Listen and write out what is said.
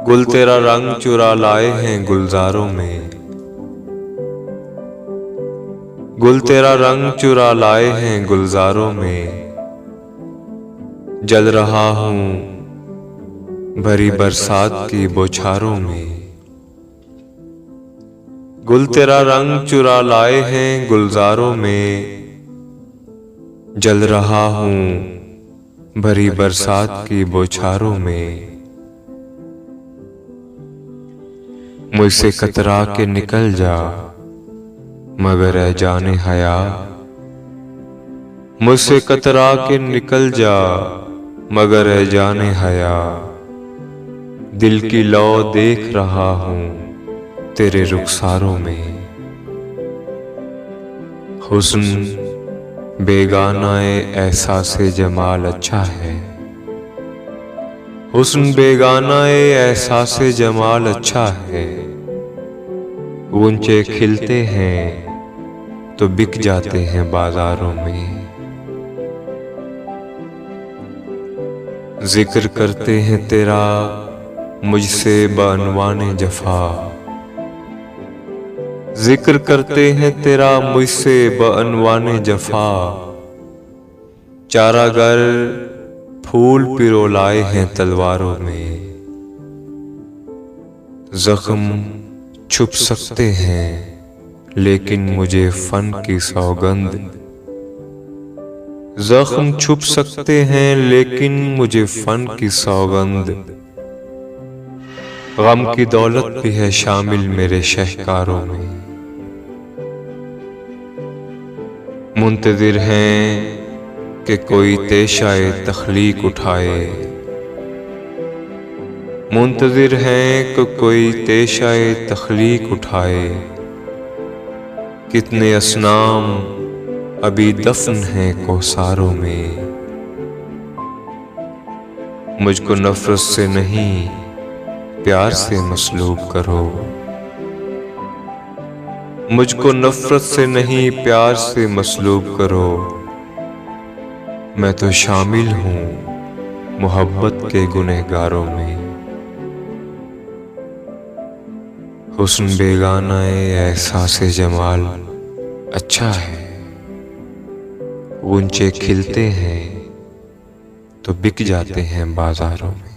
गुल तेरा रंग चुरा लाए हैं गुलजारों में। गुल तेरा रंग चुरा लाए हैं गुलजारों में। जल रहा हूँ भरी बरसात की बौछारों में। गुल तेरा रंग चुरा लाए हैं गुलजारों में। जल रहा हूँ भरी बरसात की बौछारों में। मुझसे कतरा के निकल जा मगर ऐ जाने हया। मुझसे कतरा के निकल जा मगर ऐ जाने हया। दिल की लौ देख रहा हूँ तेरे रुखसारों में। हुस्न बेगानाए एहसासे जमाल अच्छा है। हुस्न बेगानाए एहसासे जमाल अच्छा है। गुंचे खिलते हैं तो बिक जाते हैं बाजारों में। जिक्र करते हैं तेरा मुझसे बअनवाने जफा। जिक्र करते हैं तेरा मुझसे बअनवाने जफा। चारागर फूल पिरो लाए हैं तलवारों में। जख्म छुप सकते हैं लेकिन मुझे फन की सौगंध। जख्म छुप सकते हैं लेकिन मुझे फन की सौगंध। गम की दौलत भी है शामिल मेरे शहकारों में। मुंतज़िर हैं कि कोई तेशाए तख्लीक उठाए। मुंतज़िर हैं कि कोई तेशाए तख्लीक उठाए। कितने असनाम अभी दफन हैं कोसारों में। मुझको नफरत से नहीं प्यार से मसलूब करो। मुझको नफरत से नहीं प्यार से मसलूब करो। मैं तो शामिल हूँ मोहब्बत के गुनहगारों में। हुस्न बेगानाए एहसासे जमाल अच्छा है। गुंचे खिलते हैं तो बिक जाते हैं बाजारों में।